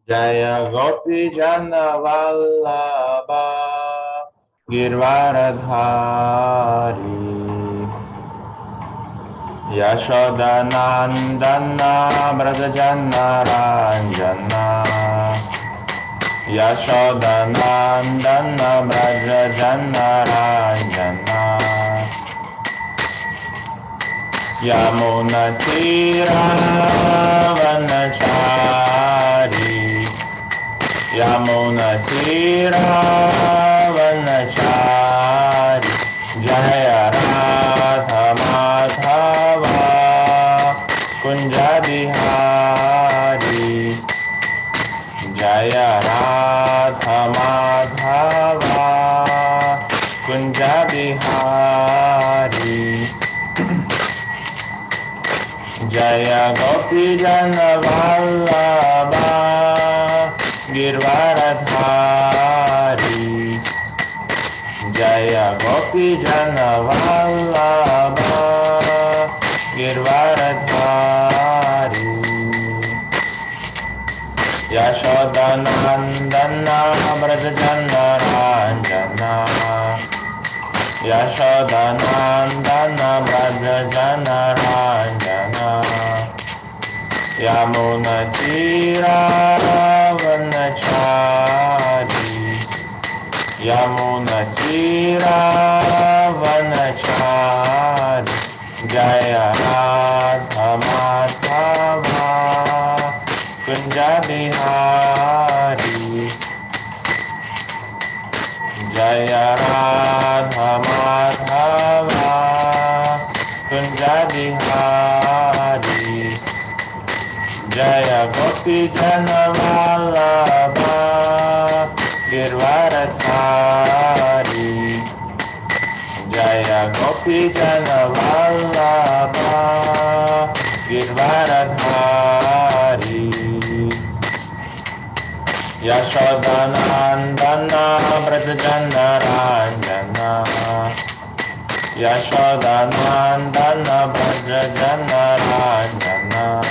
Jaya Gopi Jana Vallabha Girvaradhari Yashodanandana Brajajana Ranjana Yashodanandana Brajajana Ranjana Yamunatiravanachari Yamunatiravanachari Jaya Radha Madhava Kunja Bihari Jaya Radha Madhava Kunja Bihari Jaya Gopi Jana Vallabha Girvaradhari Jaya Gopi Jana Vallabha Girvaradhari Yashodanandana Brajajana Ranjana Yashodanandana Brajajana Ranjana Yamunatiravanachari Yamunatiravanachari Jaya Radha Madhava Kunja Bihari Jaya Radha Madhava Kunja Bihari Jaya Gopi Jana Vallabha Girvaradhari Jaya Gopi Jana Vallabha Girvaradhari Yashodanandana Brajajana Ranjana Yashodanandana Brajajana Ranjana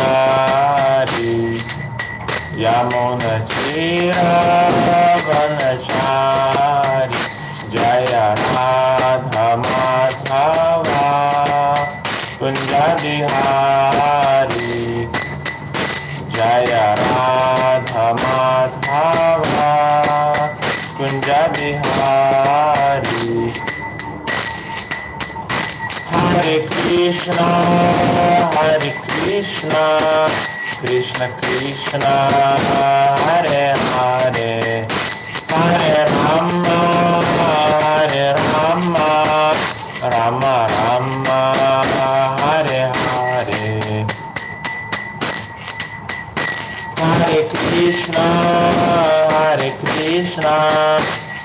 Yamunatiravanachari Yamunatiravanachari Jaya Radha Madhava Kunja Bihari Jaya Radha Madhava Kunja Bihari Hare Krishna Krishna Krishna Hare Hare Hare Rama Rama Rama Hare Hare Hare Krishna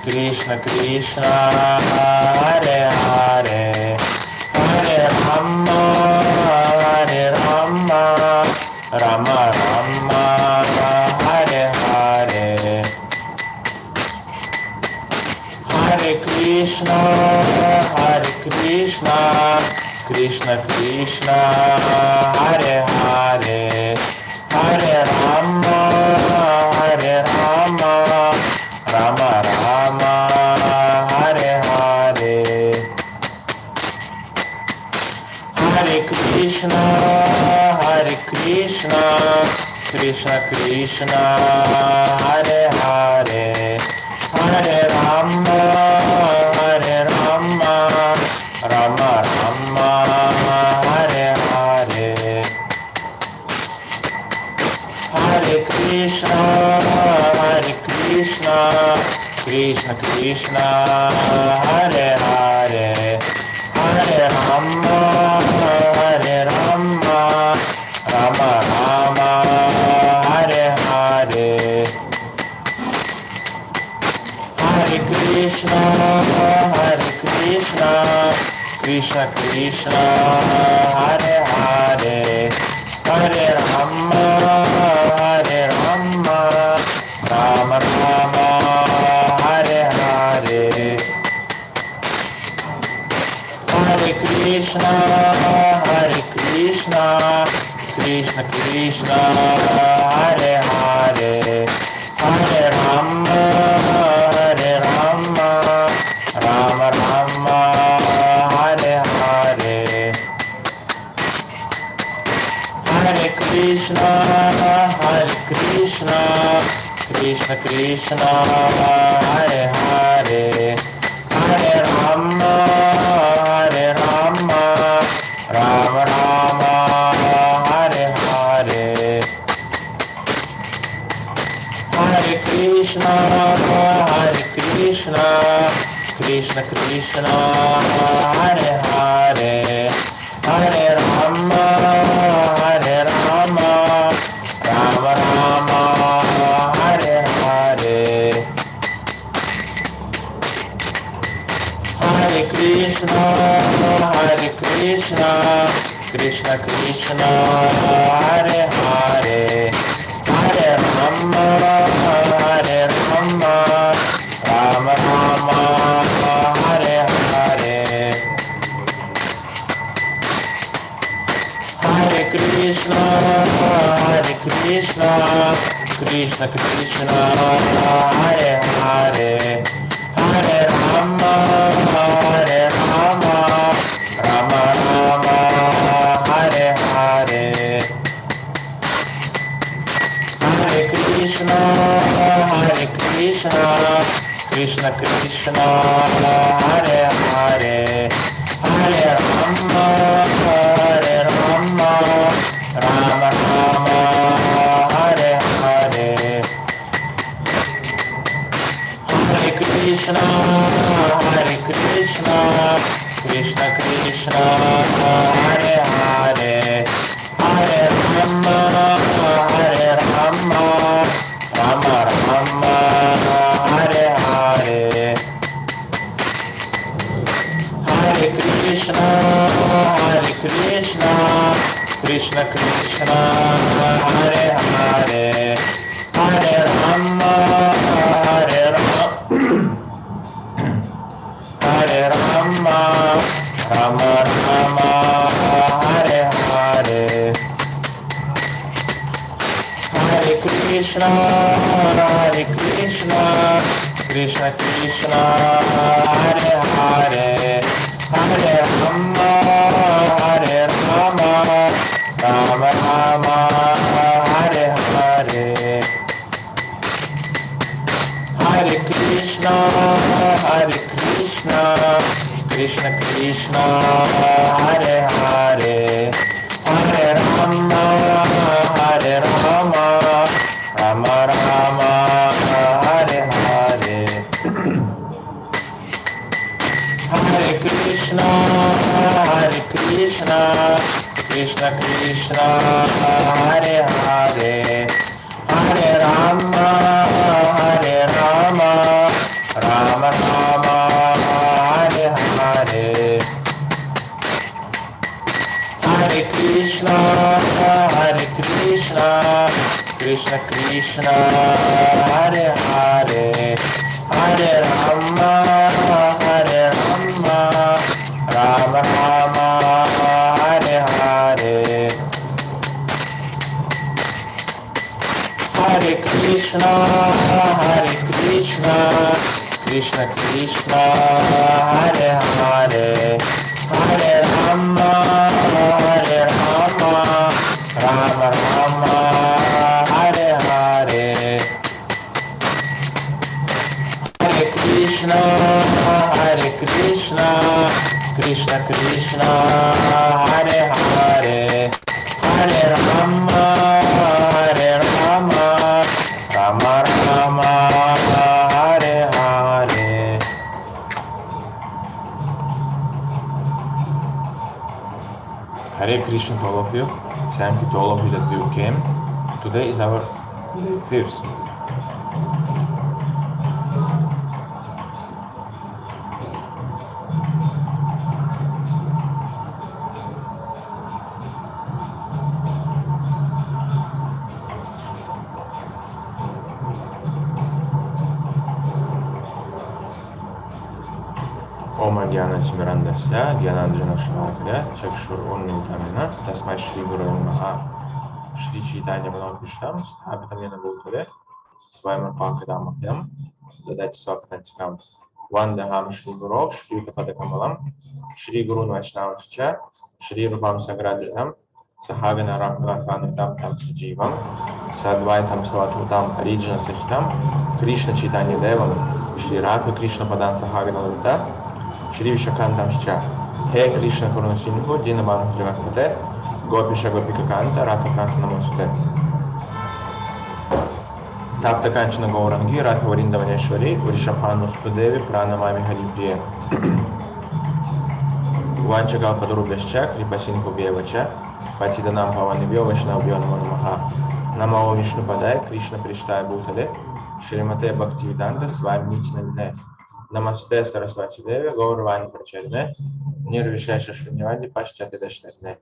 Krishna Krishna Hare Hare Hare Rama Rama Rama Hare Hare Hare Krishna Krishna Krishna Hare Hare Hare Rama Rama Rama Hare Hare Hare Krishna Krishna Krishna Hare Hare Hare Rama Rama Rama Hare Hare Hare Krishna Krishna Krishna Hare Hare Hare Rama Rama Rama Hare Hare Hare Krishna Krishna Krishna Hare Hare Hare Rama Rama Rama Hare Hare Hare Krishna, Krishna Krishna, Hare Hare, Hare Rama, Rama Rama, Hare Hare. Hare Krishna, Krishna Krishna, Hare Hare, Hare Rama, Rama Rama, Hare Hare. Hare Krishna, Krishna Krishna, Hare Hare, Hare Rama, Rama Rama, Hare Hare. Hare Krishna, Krishna Krishna, Hare Hare, Hare Rama, Rama Rama, Hare Hare. Hare Krishna, Krishna Krishna, Hare Hare, Hare Rama, Rama Rama, Hare Hare. Hare Krishna, Krishna Krishna, Hare Hare, Hare Rama, Rama Rama, Hare Hare. Hare Krishna, Krishna Krishna, Hare Hare, Hare Rama, Rama Rama, Hare Hare. Hare Krishna, Krishna Krishna, Hare Hare, Hare Rama, Hare Rama, Rama Rama, Hare Hare. Hare Krishna, Krishna Krishna, Hare Hare, Hare Rama, Rama Rama, Hare Hare. Hare Krishna, Krishna Krishna, Hare Hare, Hare Rama, Rama Rama, Hare Hare. Hare Krishna, Krishna Krishna, Hare Hare, Hare Rama, Rama Rama, Hare Hare. Hare Krishna, Krishna Krishna, Hare Hare, Hare Rama, Rama Rama, Hare Hare. Hare Krishna, Krishna Krishna, Hare Hare, Hare Rama, Rama Rama, Hare Hare. Hare Krishna, Krishna Krishna, Hare Hare, Hare Rama, Rama Rama, Hare Hare. Hare Krishna to all of you. Thank you to all of you that you came. Today is our day first. Oh my Jnana Timirandasya Jnananjana Shalakaya Chakshur Unmilitamena Tasmai Shri Guru Namaha Shri Chaitanya Manopishtam Sthapitam Yena Bhutale Swayam Pakadamakam Dadati Swapnatikam Vandaham Shri Guru Shri Padakamalam Shri Guru Vaishnavascha Shri Rupam Sagradham Sahagana Rakhanakam Tam Sajivam Sadvaitam Savatutam Harijana Sahitam Krishna Chaitanya Devam Shri Radha Krishna Padan Sahagana Lita Shri Vishakantam Shcha He Krishna Karunasindhu Dinamam Jagapate Gopisha Gopika Kanta Radha Kanta Namaste Tapta Kanchana Gaurangi Radha Varindavaneshwari Urishabhanu Sudevi Pranamami Haripriya Vanchakal Padurubhascha Kripasinko Vyevacha Patidanam Pavanibhyo Vaishnavbhyo Namo Namaha Namo Vishnu Padaya Krishna Prishtaya Bhutale Shrimate Bhaktivedanta Swami Nityanamine Namaste Saraswati Devi Gauravani Pracharine Nirvishesha Shunyavadi Paschati Dashtarine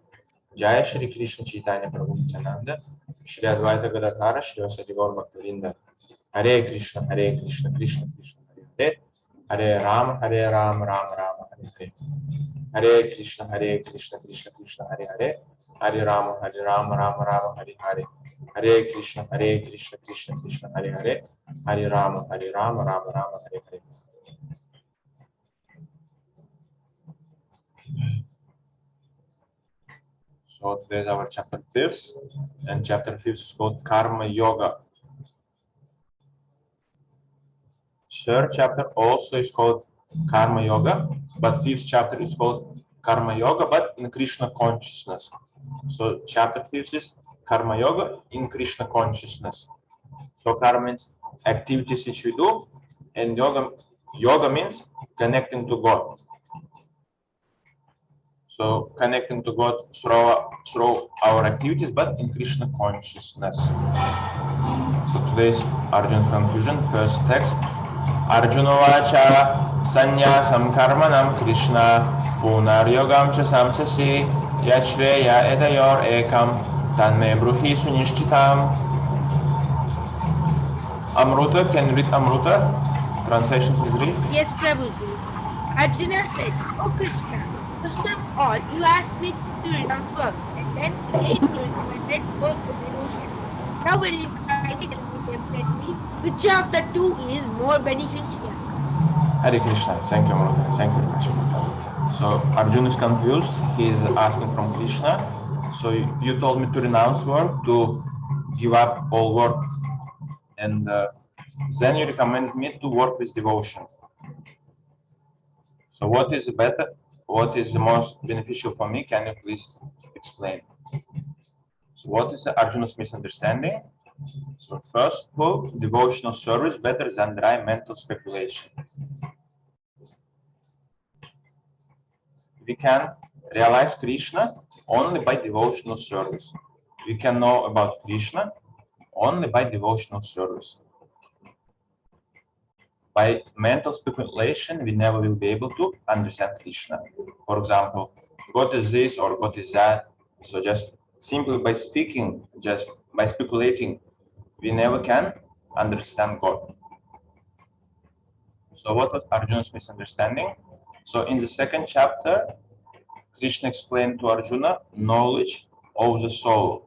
Jaya Shri Krishna Chaitanya Prabhu Nityananda Shri Advaita Gadadhara Shri Vasadi Gaur Bhaktavinda Hare Krishna Krishna Krishna Hare Hare Rama Rama Rama Hare Hare Hare Krishna Krishna Krishna Hare Hare Hare Rama Rama Rama Hare Hare Hare Krishna Krishna Krishna Hare Hare Hare Rama Rama Rama Hare Hare. So today is our chapter 5th, and chapter 5th is called Karma Yoga. Third chapter also is called Karma Yoga, but 5th chapter is called Karma Yoga, but in Krishna consciousness. So chapter 5th is Karma Yoga in Krishna consciousness. So karma means activities which we do, and yoga means connecting to God. So connecting to God through our activities, but in Krishna consciousness. So today's Arjuna's conclusion, first text. Arjuna vacha sanyasam karmanam Krishna punar yogam cha samsasi yachreya edayor ekam tanme bruhi sunishchitam. Amruta, can you read Amruta? Translation, please read. Yes, Prabhuji. Arjuna said, "O Krishna, first of all, you asked me to renounce work, and then again you recommended work with devotion. Now will you kindly tell me definitely which of the two is more beneficial?" Hare Krishna. Thank you, Amruta. Thank you very much, Amruta. So Arjuna is confused. He is asking from Krishna. So you told me to renounce work, to give up all work, and then you recommended me to work with devotion. So what is better? What is the most beneficial for me? Can you please explain? So what is Arjuna's misunderstanding? So first of all, devotional service better than dry mental speculation. We can realize Krishna only by devotional service. We can know about Krishna only by devotional service. By mental speculation, we never will be able to understand Krishna. For example, God is this or God is that. So just simply by speaking, just by speculating, we never can understand God. So what was Arjuna's misunderstanding? So in the second chapter, Krishna explained to Arjuna knowledge of the soul.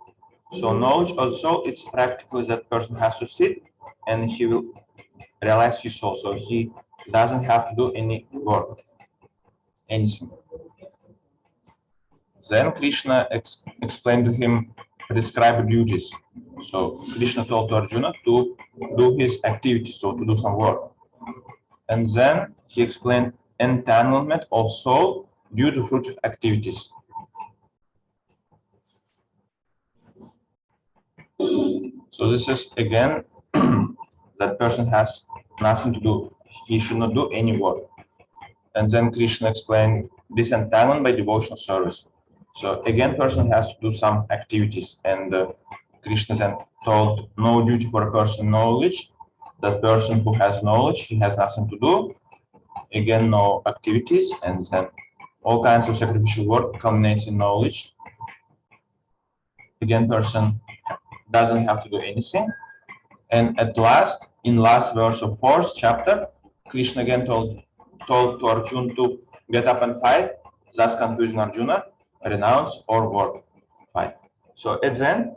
So knowledge of the soul, it's practically that person has to sit and he will realize his soul. So he doesn't have to do any work, anything. Then Krishna explained to him prescribed duties. So Krishna told to Arjuna to do his activities, so to do some work. And then he explained entanglement of soul due to fruitive activities. So this is again, that person has nothing to do. He should not do any work. And then Krishna explained disentanglement by devotional service. So again, person has to do some activities, and Krishna then told no duty for a person knowledge. That person who has knowledge, he has nothing to do. Again, no activities, and then all kinds of sacrificial work culminates in knowledge. Again, person doesn't have to do anything. And at last, in last verse of 4th chapter, Krishna again told to Arjuna to get up and fight, thus confusing Arjuna, renounce or work, fight. So at the end,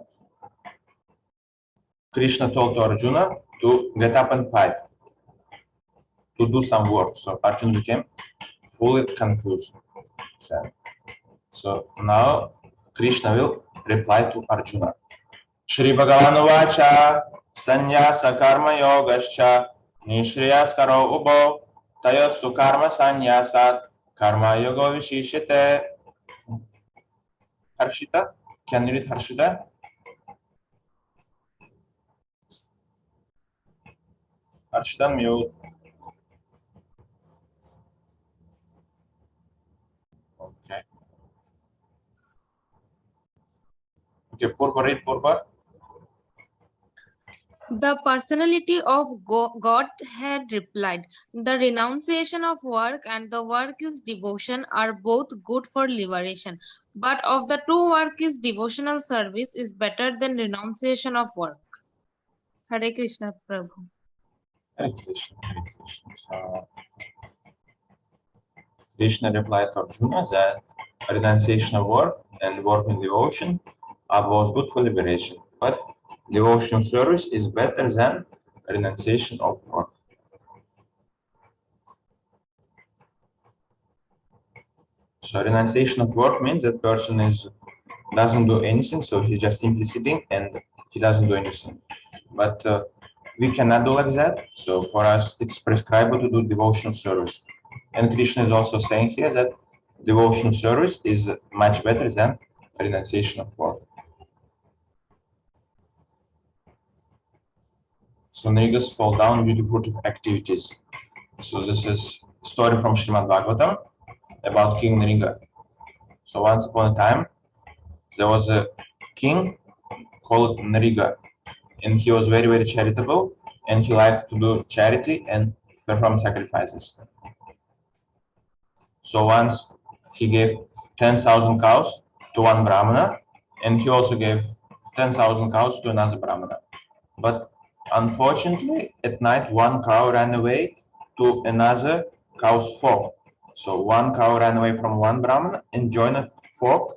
Krishna told to Arjuna to get up and fight, to do some work. So Arjuna became fully confused. So now Krishna will reply to Arjuna. Shri Bhagavan Vacha Sanyasa Karma Yogascha Nishriyas Karo Ubo Tayostu Karma Sanyasat Karma Yoga Vishishite. Harshita, can you read Harshita? Harshita, mute. Okay. Okay, Purva, read Purva. The personality of God had replied, the renunciation of work and the work is devotion are both good for liberation. But of the two, work is devotional service is better than renunciation of work. Hare Krishna Prabhu. Hare Krishna, Hare Krishna. So Krishna replied to Arjuna that renunciation of work and work in devotion are both good for liberation, but devotional service is better than renunciation of work. So renunciation of work means that person doesn't do anything, so he's just simply sitting and he doesn't do anything. But we cannot do like that. So for us, it's prescribed to do devotional service. And Krishna is also saying here that devotional service is much better than renunciation of work. So Nrigas fall down due to fruitive activities. So this is a story from Srimad Bhagavatam about King Nriga. So once upon a time, there was a king called Nriga, and he was very, very charitable, and he liked to do charity and perform sacrifices. So once he gave 10,000 cows to one Brahmana, and he also gave 10,000 cows to another Brahmana. But unfortunately, at night, one cow ran away to another cow's flock. So one cow ran away from one Brahmana and joined a flock,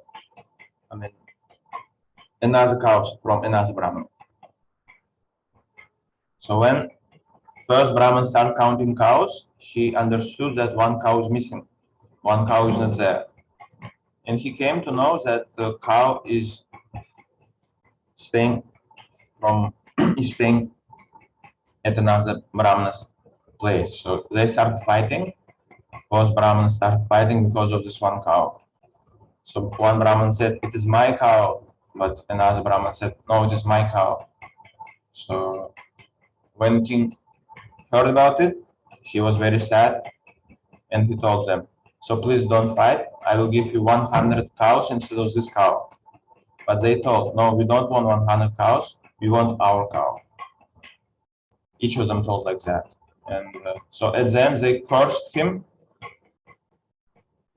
another cows from another Brahmana. So when first Brahman started counting cows, he understood that one cow is missing. One cow is not there. And he came to know that the cow is staying at another Brahmana's place. So they started fighting. Both Brahmans started fighting because of this one cow. So one Brahman said, "It is my cow," but another Brahman said, "No, it is my cow." So when king heard about it, he was very sad, and he told them, "So please don't fight. I will give you 100 cows instead of this cow." But they told, "No, we don't want 100 cows. We want our cow." Each of them told like that. And so at the end, they cursed him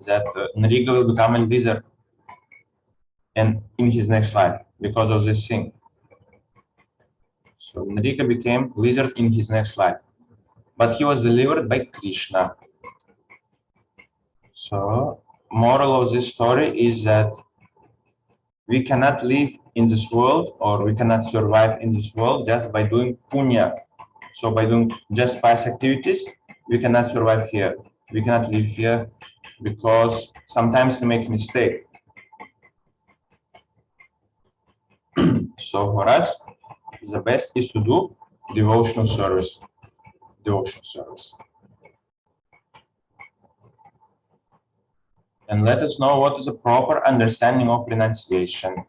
that Nriga will become a lizard and in his next life because of this thing. So Nriga became lizard in his next life. But he was delivered by Krishna. So moral of this story is that we cannot live in this world, or we cannot survive in this world just by doing punya. So by doing just pious activities, we cannot survive here. We cannot live here because sometimes we make mistake. So for us, the best is to do devotional service. Devotional service. And let us know what is the proper understanding of renunciation.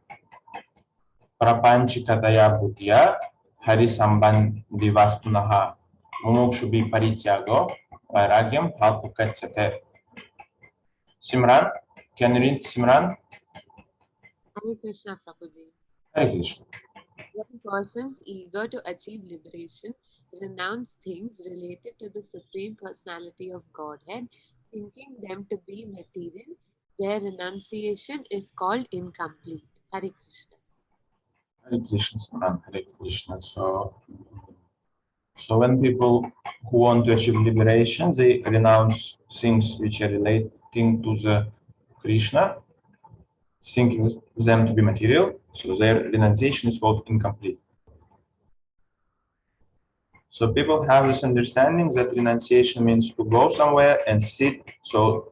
Prapanchikataya bhutya hari sambandhi vastunaha mumukshubhi parityago vairagyam bhavukachyate. Simran, can you read Simran? Hare Krishna Prabhuji. Hare Krishna. When persons eager to achieve liberation renounce things related to the Supreme Personality of Godhead, thinking them to be material, their renunciation is called incomplete. Hare Krishna. Hare Krishna, Simran. Hare Krishna. So when people who want to achieve liberation, they renounce things which are related thing to the Krishna, thinking them to be material, so their renunciation is called incomplete. So people have this understanding that renunciation means to go somewhere and sit, so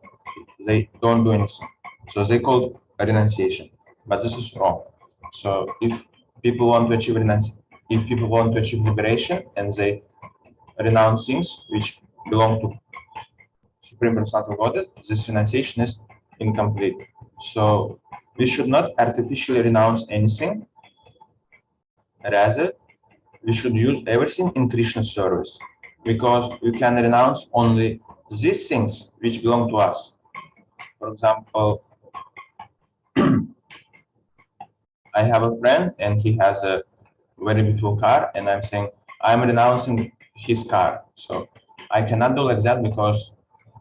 they don't do anything. So they call it a renunciation, but this is wrong. So if people want to achieve liberation and they renounce things which belong to Supreme Personality of Godhead, this renunciation is incomplete. So we should not artificially renounce anything. Rather, we should use everything in Krishna's service, because we can renounce only these things which belong to us. For example, I have a friend and he has a very beautiful car, and I'm saying I'm renouncing his car. So I cannot do like that because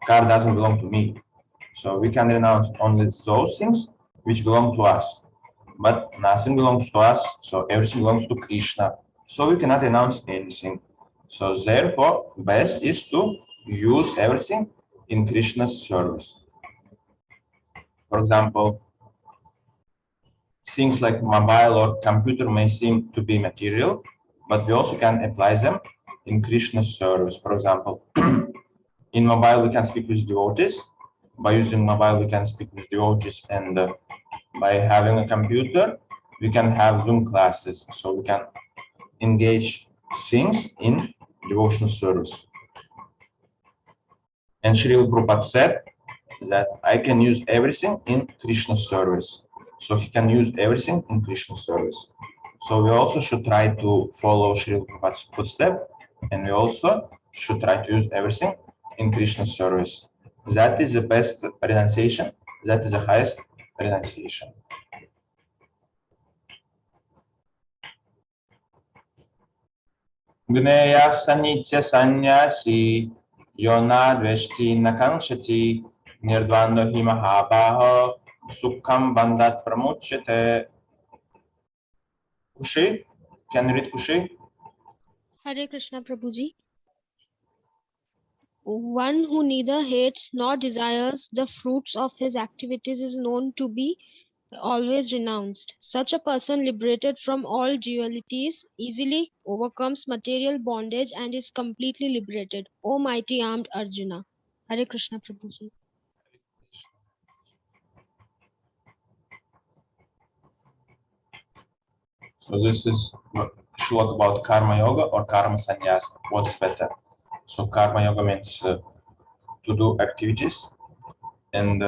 car doesn't belong to me. So we can renounce only those things which belong to us, but nothing belongs to us. So everything belongs to Krishna. So we cannot renounce anything. So therefore, best is to use everything in Krishna's service. For example, things like mobile or computer may seem to be material, but we also can apply them in Krishna's service. For example, in mobile we can speak with devotees. By using mobile we can speak with devotees, and by having a computer we can have Zoom classes, so we can engage things in devotional service. And Srila Prabhupada said that I can use everything in Krishna's service. So he can use everything in Krishna's service. So we also should try to follow Srila Prabhupada's footsteps, and we also should try to use everything in Krishna's service. That is the best renunciation. That is the highest renunciation. Gneya sanitya sanyasi yona dveshti nakanshati nirdvando hi mahabaho sukham bandhat pramuchyate. Kushi, can you read Kushi? Hare Krishna Prabhuji. One who neither hates nor desires the fruits of his activities is known to be always renounced. Such a person, liberated from all dualities, easily overcomes material bondage and is completely liberated. O mighty armed Arjuna. Hare Krishna Prabhuji. So this is short about karma yoga or karma sannyasa. What is better? So karma yoga means to do activities, and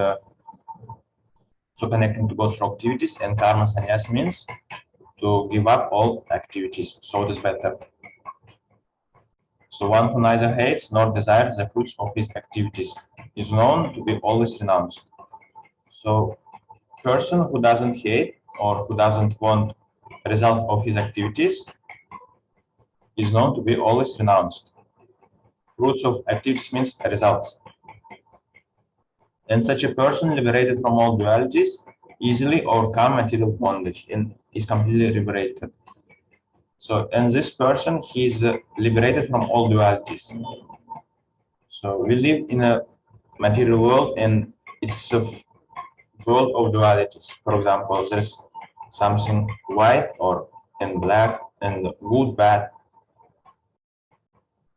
so connecting to both activities, and karma sannyasa means to give up all activities. So it is better. So one who neither hates nor desires the fruits of his activities is known to be always renounced. So person who doesn't hate or who doesn't want a result of his activities is known to be always renounced. Fruits of activities means results. And such a person, liberated from all dualities, easily overcome material bondage and is completely liberated. So, and this person, he is liberated from all dualities. So we live in a material world, and it's a world of dualities. For example, there's something white or and black and good, bad.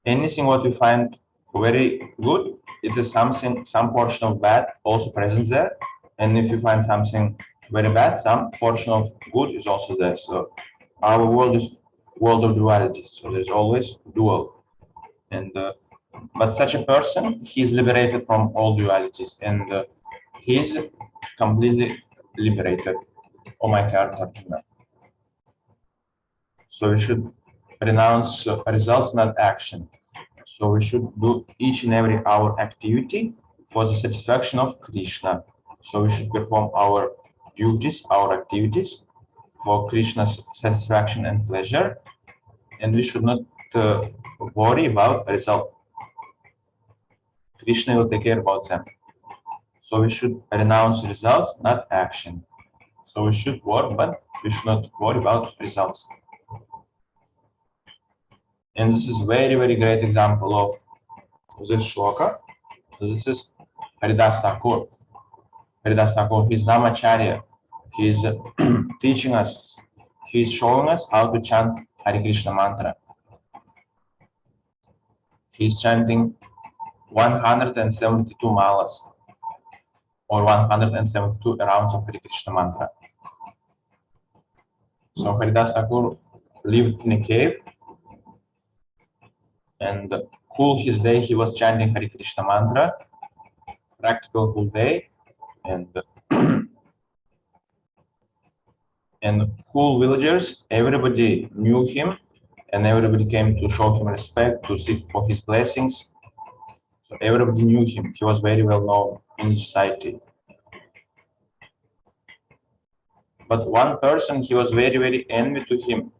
Anything what we find very good, it is something, some portion of bad also present there. And if you find something very bad, some portion of good is also there. So our world is world of dualities. So there's always dual. And but such a person, he is liberated from all dualities, and he is completely liberated. Oh my God, Arjuna. So we should renounce results, not action. So we should do each and every our activity for the satisfaction of Krishna. So we should perform our duties, our activities for Krishna's satisfaction and pleasure, and we should not worry about result. Krishna will take care about them. So we should renounce results, not action. So we should work, but we should not worry about results. And this is very, very great example of this shloka. This is Haridas Thakur. Haridas Thakur, he's Namacharya. He's teaching us, he's showing us how to chant Hare Krishna mantra. He's chanting 172 malas or 172 rounds of Hare Krishna mantra. So Haridas Thakur lived in a cave, and whole his day he was chanting Hare Krishna mantra, practical whole day, and whole villagers, everybody knew him, and everybody came to show him respect, to seek for his blessings. So everybody knew him. He was very well known in society. But one person, he was very, very envy to him.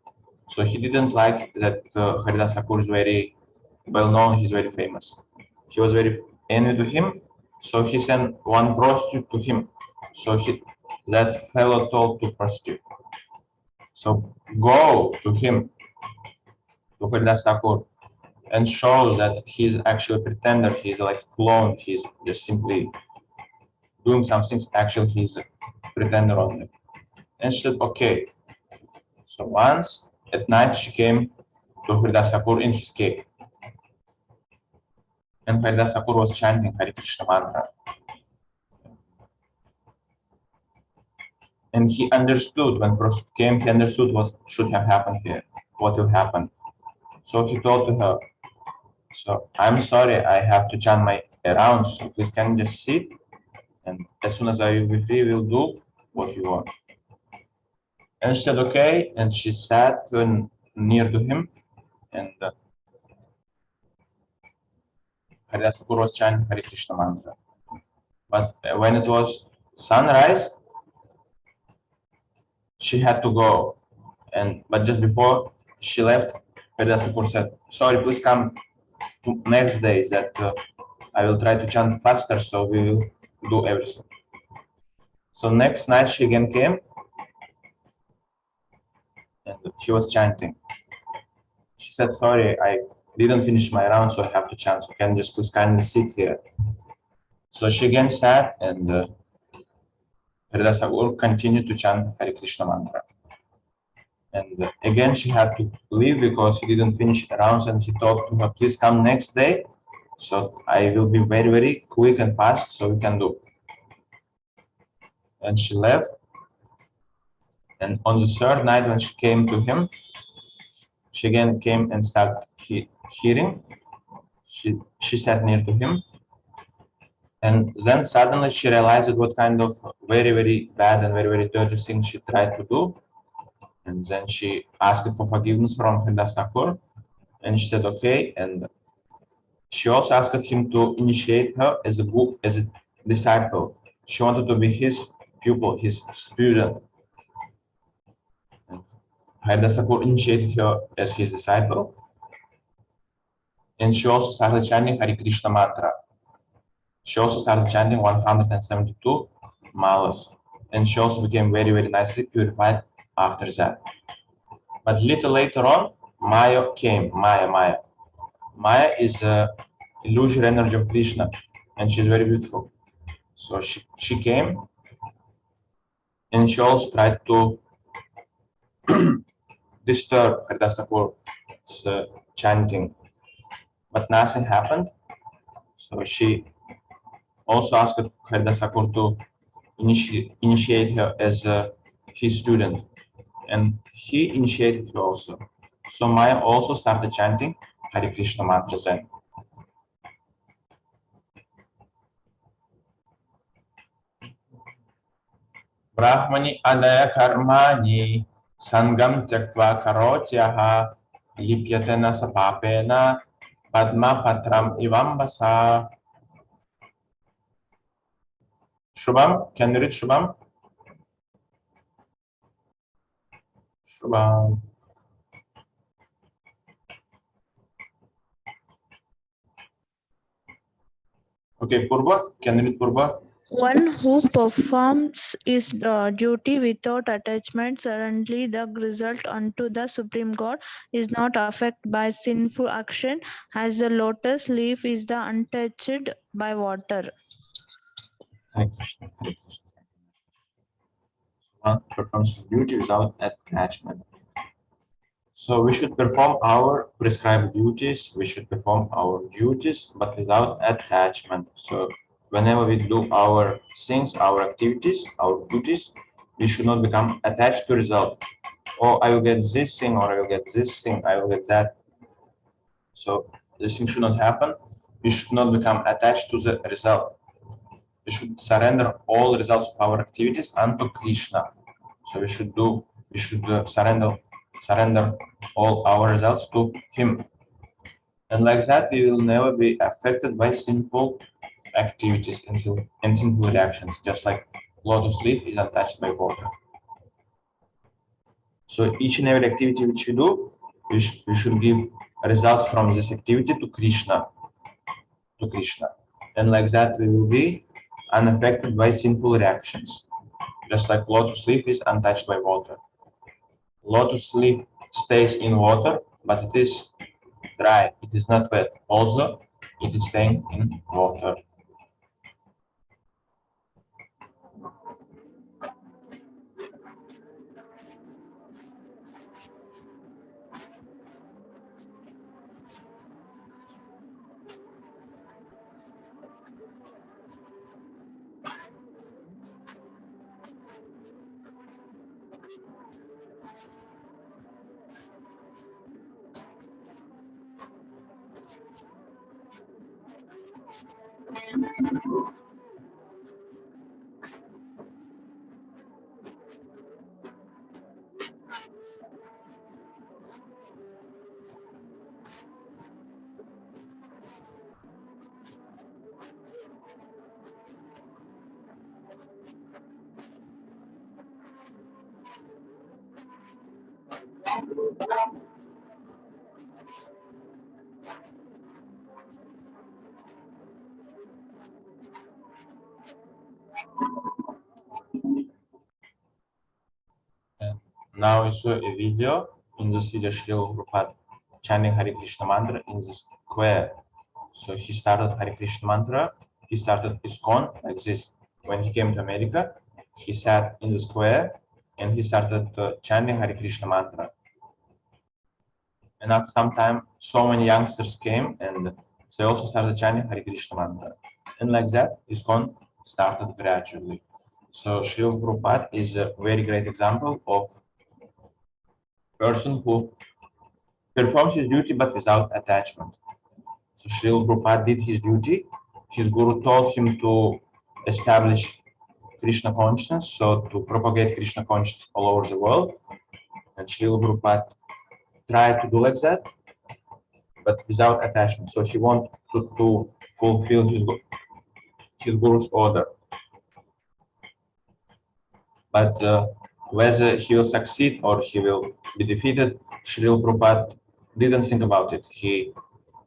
So he didn't like that Haridas Thakur is very well known, he's very famous. He was very envy to him, so he sent one prostitute to him. So that fellow told to prostitute, so go to him, to Haridas Thakur, and show that he's actually a pretender, he's like a clone, he's just simply doing some things, actually he's a pretender only. And she said, okay. So once at night she came to Haridas Thakur in his cave. And Haridas Thakur was chanting Hare Krishna mantra. And he understood, when prostitute came, he understood what should have happened here, what will happen. So he told to her, so I'm sorry, I have to chant my rounds, so please can you just sit, and as soon as I will be free, we'll do what you want. And she said, okay, and she sat near to him, and Haridas Thakur was chanting Hare Krishna mantra. But when it was sunrise, she had to go, but just before she left, Haridas Thakur said, sorry, please come next day, that I will try to chant faster, so we will do everything. So next night she again came, and she was chanting. She said, sorry, I didn't finish my round, so I have to chant, so can you just please kindly sit here. So she again sat, and Haridas Thakur continued to chant Hare Krishna mantra. And again she had to leave because he didn't finish the rounds, and he told her, please come next day, so I will be very, very quick and fast, so we can do. And she left. And on the third night, when she came to him, she again came and started hearing. She sat near to him. And then suddenly she realized what kind of very, very bad and very, very dirty thing she tried to do. And then she asked for forgiveness from Haridas Thakur. And she said, okay. And she also asked him to initiate her as a disciple. She wanted to be his pupil, his student. Haridas Thakur initiated her as his disciple. And she also started chanting Hare Krishna mantra. She also started chanting 172 malas. And she also became very, very nicely purified after that. But little later on, Maya came. Maya. Maya is an illusory energy of Krishna, and she's very beautiful. So she came, and she also tried to disturb Haridas Thakur's chanting, but nothing happened. So she also asked Haridas Thakur to initiate her as his student, and he initiated her also. So Maya also started chanting Hare Krishna mantra then. Brahmani adaya karmani sangam tyaktva karotyaha lipyatena sapapena padma patram ivambasa. Shubham, can you read Shubham? Shubham. Okay, Purva, can you read Purva? One who performs his duty without attachment, suddenly the result unto the Supreme God is not affected by sinful action, as the lotus leaf is the untouched by water. Hare Krishna, Hare Krishna. One performs duty without attachment. So we should perform our prescribed duties. We should perform our duties, but without attachment. So whenever we do our things, our activities, our duties, we should not become attached to result. Oh, I will get this thing, or I will get this thing, I will get that. So this thing should not happen. We should not become attached to the result. We should surrender all results of our activities unto Krishna. So we should surrender all our results to Him, and like that we will never be affected by sinful activities and sinful reactions. Just like lotus leaf is untouched by water. So each and every activity which we do, we should give results from this activity to Krishna, and like that we will be unaffected by sinful reactions. Just like lotus leaf is untouched by water. Lotus leaf stays in water, but it is dry. It is not wet. Also, it is staying in water. And now we saw a video. In this video, Srila Prabhupada chanting Hare Krishna mantra in the square. So he started Hare Krishna mantra. He started ISKCON like this. When he came to America, he sat in the square and he started chanting Hare Krishna mantra. And at some time, so many youngsters came and they also started chanting Hare Krishna mantra. And like that, ISKCON started gradually. So Srila Prabhupada is a very great example of person who performs his duty but without attachment. So Srila Prabhupada did his duty. His guru told him to establish Krishna consciousness, so to propagate Krishna consciousness all over the world. And Srila Prabhupada tried to do like that, but without attachment. So he wanted to fulfill his guru's order. But whether he will succeed or he will be defeated, Srila Prabhupada didn't think about it. He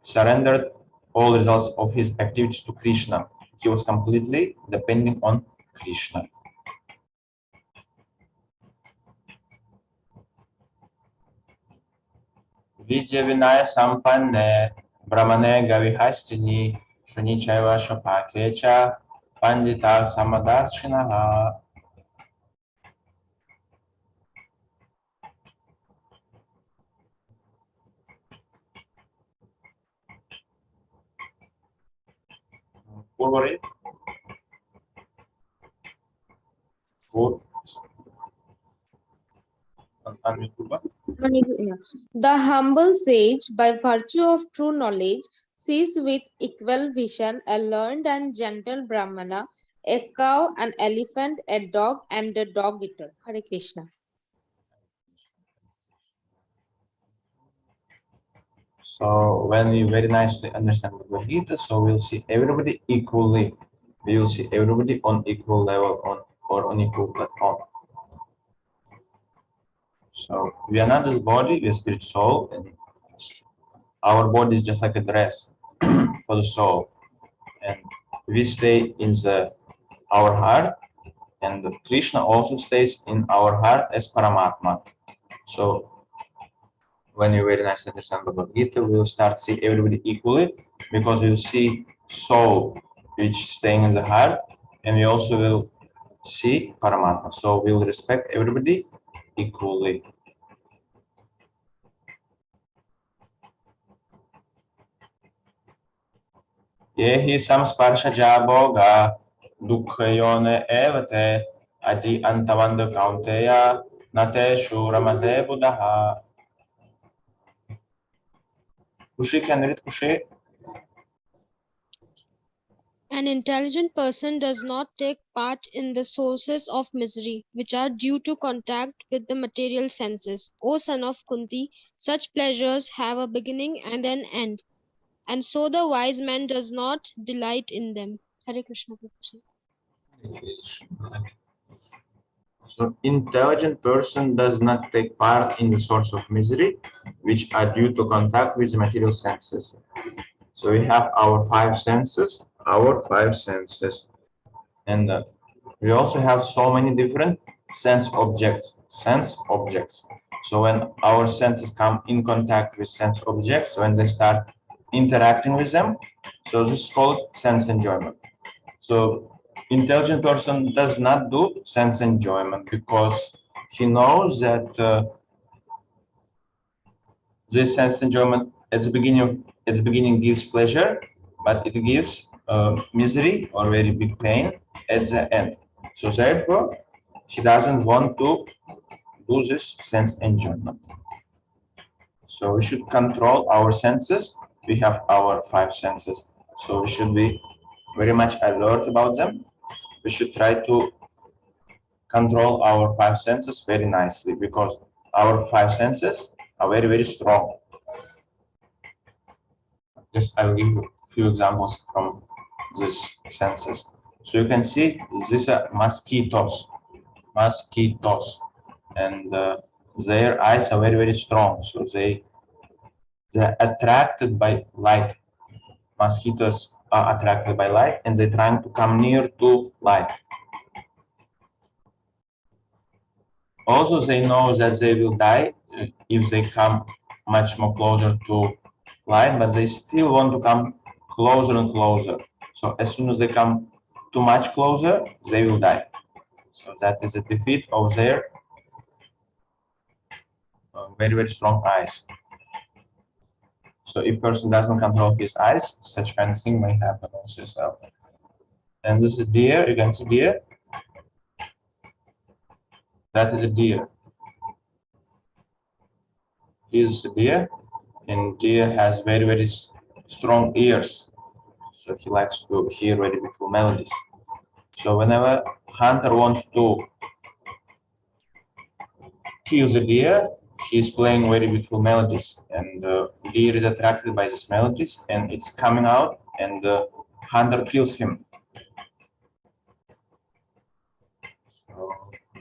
surrendered all results of his activities to Krishna. He was completely depending on Krishna. Vidya Vinaya Sampanne Brahmane Gavihastini Shunichaiva Shapakecha Pandita Samadarshinaha. Purvari. The humble sage, by virtue of true knowledge, sees with equal vision a learned and gentle Brahmana, a cow, an elephant, a dog, and a dog eater. Hare Krishna. So when we very nicely understand the Bhagavad Gita, so we'll see everybody equally. We will see everybody on equal level or on equal platform. So we are not this body, we are spirit soul, and our body is just like a dress for the soul. And we stay in our heart, and Krishna also stays in our heart as Paramatma. So when you very nicely understand Bhagavad Gita, we will start to see everybody equally, because we will see soul which staying in the heart, and we also will see Paramatma. So we will respect everybody equally. Yehi samsparshaja bhoga dukkhayone evate aji antavanda kaunteya nate shuramate buddha. Kushi, can you read Kushi? An intelligent person does not take part in the sources of misery, which are due to contact with the material senses. O son of Kunti, such pleasures have a beginning and an end, and so the wise man does not delight in them. Hare Krishna. So intelligent person does not take part in the source of misery, which are due to contact with the material senses. So we have our five senses, and we also have so many different sense objects. So when our senses come in contact with sense objects, when they start interacting with them, so this is called sense enjoyment. So intelligent person does not do sense enjoyment because he knows that this sense enjoyment at the beginning gives pleasure, but it gives misery or very big pain at the end. So therefore, he doesn't want to do this sense enjoyment. So we should control our senses. We have our five senses, so we should be very much alert about them. We should try to control our five senses very nicely because our five senses are very, very strong. Just I will give you a few examples from these senses. So you can see these are mosquitoes, and their eyes are very, very strong. So they're attracted by light. Mosquitoes are attracted by light, and they're trying to come near to light. Also, they know that they will die if they come much more closer to light, but they still want to come closer and closer. So as soon as they come too much closer, they will die. So that is a defeat of their very, very strong eyes. So if person doesn't control his eyes, such kind of thing may happen also as well. And this is deer, you can see deer. That is a deer. Here's a deer, and deer has very, very strong ears. So he likes to hear very beautiful melodies. So whenever hunter wants to kill the deer, he's playing very beautiful melodies, and the deer is attracted by these melodies, and it's coming out, and the hunter kills him. So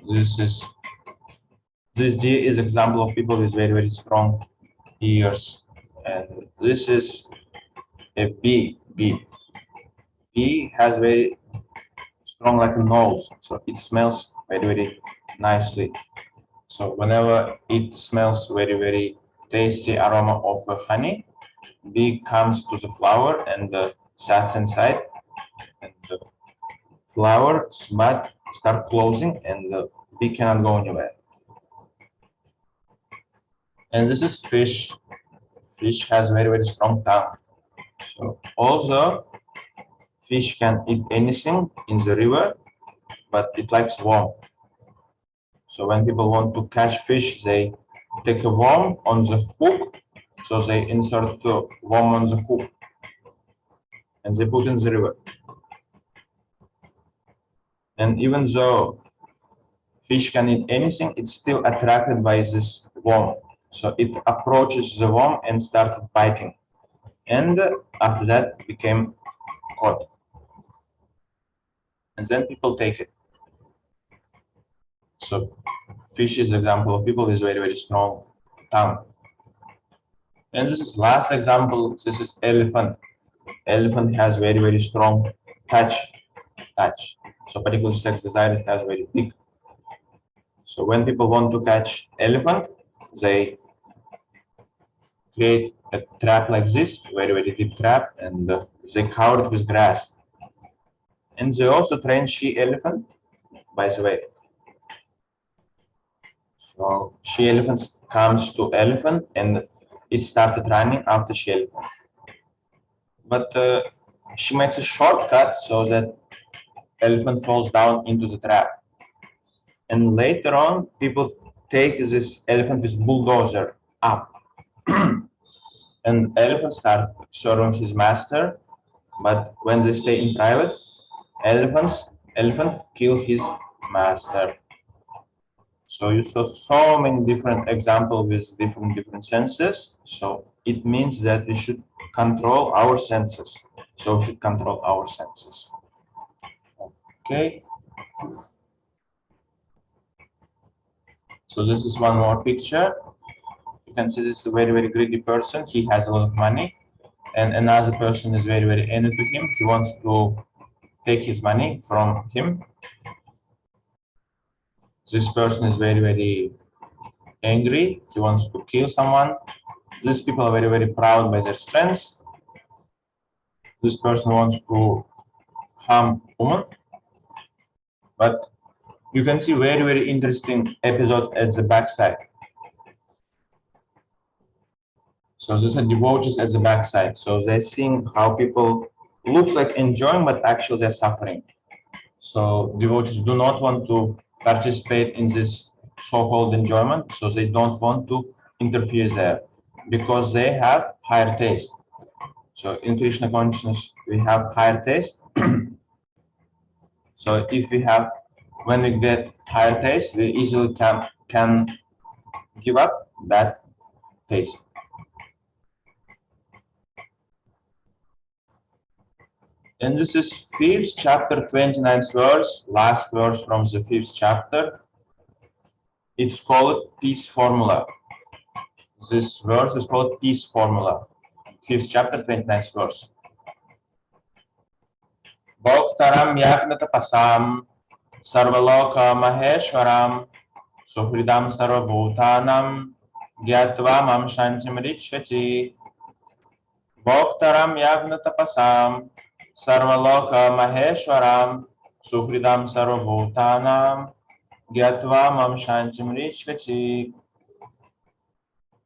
this deer is example of people with very, very strong ears, and this is a bee. Bee has very strong like a nose, so it smells very, very nicely. So whenever it smells very, very tasty aroma of honey, bee comes to the flower and sits inside, and the flower start closing, and the bee cannot go anywhere. And this is fish. Fish has very, very strong tongue. So although fish can eat anything in the river, but it likes worm. So when people want to catch fish, they take a worm on the hook. So they insert the worm on the hook and they put in the river. And even though fish can eat anything, it's still attracted by this worm. So it approaches the worm and starts biting. And after that, it became caught. And then people take it. So fish is an example of people with very, very strong tongue. And this is last example. This is elephant. Elephant has very, very strong touch. So particular sex desire has very big. So when people want to catch elephant, they create a trap like this, very, very deep trap, and they cover it with grass. And they also train she-elephant, by the way. So she-elephant comes to elephant and it started running after she-elephant. But she makes a shortcut so that elephant falls down into the trap. And later on, people take this elephant with bulldozer up. And elephant start serving his master, but when they stay in private, elephant kill his master. So you saw so many different examples with different senses. So it means that we should control our senses. So we should control our senses. Okay. So this is one more picture. You can see this is a very greedy person. He has a lot of money, and another person is very angry to him. He wants to take his money from him. This person is very angry. He wants to kill someone. These people are very proud by their strengths. This person wants to harm woman. But you can see very interesting episode at the backside. So these are devotees at the backside. So they're seeing how people look like enjoying, but actually they're suffering. So devotees do not want to participate in this so-called enjoyment, so they don't want to interfere there because they have higher taste. So in Krishna consciousness, we have higher taste. So if we have, when we get higher taste, we easily can give up that taste. And this is 5th chapter, 29th verse, last verse from the 5th chapter. It's called peace formula. This verse is called peace formula. 5th chapter, 29th verse. Bhaktaram yagnatapasam sarvaloka maheshwaram suhridam sarvabhutanam gyatva mam shantim richati. Bhaktaram yagnatapasam sarvaloka maheshwaram suhridam sarvabhutanam gyatva mam shantim richati.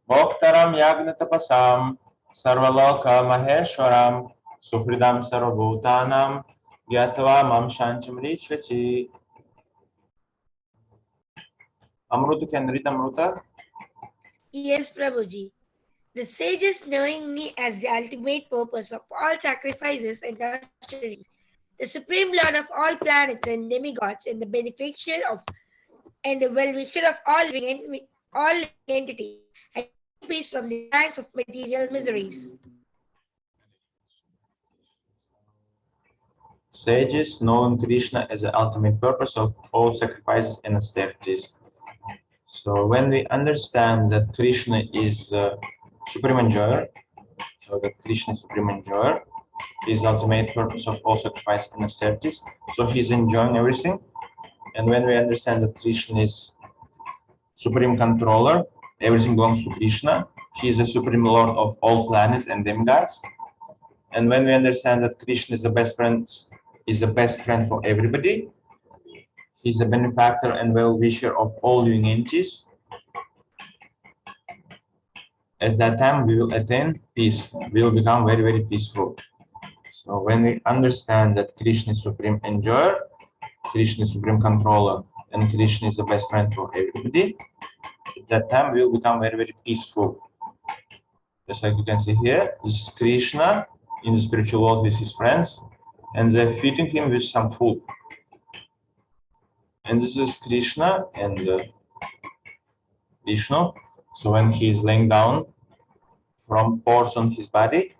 Bhaktaram yagnatapasam sarvaloka maheshwaram suhridam sarvabhutanam gyatva mam shantim richati. Amruta, can read Amruta? Yes, Prabhuji. The sages, knowing me as the ultimate purpose of all sacrifices and auspicities, the supreme lord of all planets and demigods, and the beneficiary of and the well-wisher of all living entities, and gain peace from the pangs of material miseries. Sages, knowing Krishna as the ultimate purpose of all sacrifices and austerities. So when we understand that Krishna is supreme enjoyer, so that Krishna is supreme enjoyer, is the ultimate purpose of all sacrifice and austerities. So he's enjoying everything. And when we understand that Krishna is supreme controller, everything belongs to Krishna. He is the supreme lord of all planets and demigods. And when we understand that Krishna is the best friend for everybody, he's a benefactor and well-wisher of all living entities. At that time, we will attain peace. We will become very peaceful. So when we understand that Krishna is supreme enjoyer, Krishna is supreme controller, and Krishna is the best friend for everybody, at that time we will become very peaceful. Just like you can see here, this is Krishna in the spiritual world with his friends, and they're feeding him with some food. And this is Krishna and Vishnu. So when he is laying down, from pores on his body,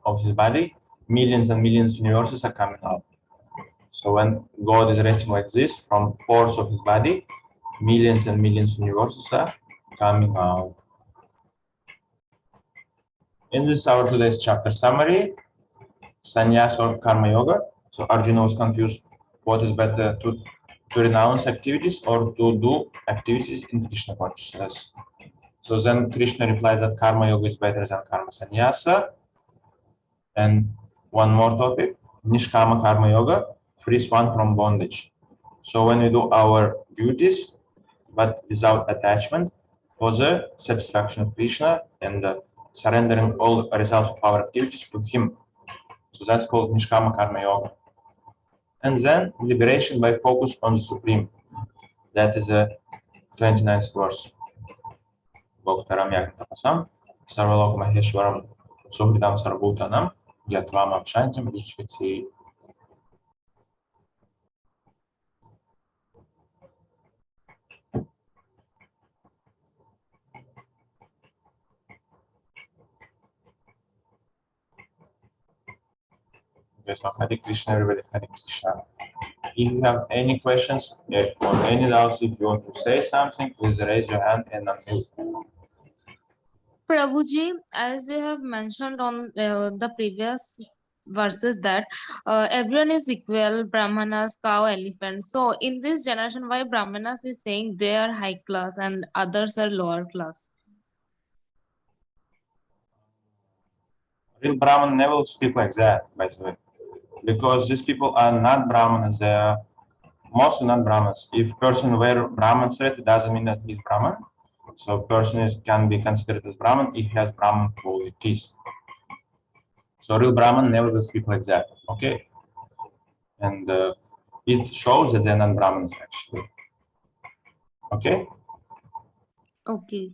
millions and millions of universes are coming out. So when God is resting like this, from pores of his body, millions and millions of universes are coming out. In this our today's chapter summary, Sanyasa or Karma Yoga. So Arjuna was confused what is better to renounce activities or to do activities in Krishna consciousness. So then Krishna replied that Karma Yoga is better than Karma Sanyasa. And one more topic, Nishkama Karma Yoga, frees one from bondage. So when we do our duties, but without attachment, for the satisfaction of Krishna and surrendering all results of our activities to Him. So that's called Nishkama Karma Yoga. And then liberation by focus on the Supreme. That is the 29th verse. Bhaktaram Yagnatapasam, Sarvalok Maheshwaram, Suhridam Sarvbhutanam, Yatvam Apshantam Vichviti. Okay, so Hare Krishna, everybody, Hare Krishna. If you have any questions or any doubts, if you want to say something, please raise your hand and unmute. Prabhuji, as you have mentioned on the previous verses that everyone is equal, Brahmanas, cow, elephants. So in this generation, why Brahmanas is saying they are high class and others are lower class? Real Brahman never will speak like that, by the way, because these people are not Brahmanas. They are mostly not Brahmins. If person wear Brahman thread, it doesn't mean that he's Brahman. So person can be considered as Brahman if he has Brahman qualities. So real Brahman never will speak like that, okay? And it shows that they're not Brahmins actually, okay? Okay.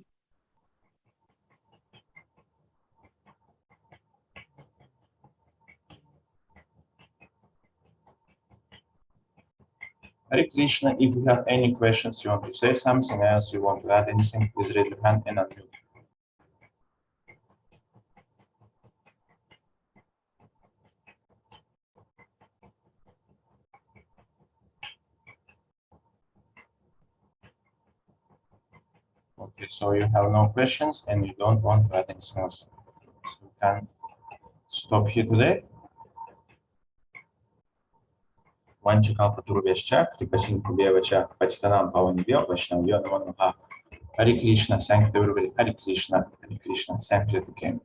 Hare Krishna, if you have any questions, you want to say something else, you want to add anything, please raise your hand and unmute. Okay, so you have no questions and you don't want to add anything else. So we can stop here today. Vanchikapaturubhyascha, Kripasindhubhyevacha, Patitanam Pavanibhyo, Vaishnavyo Namo Namaha. Hare Krishna, thank you everybody. Hare Krishna, thank you that you came.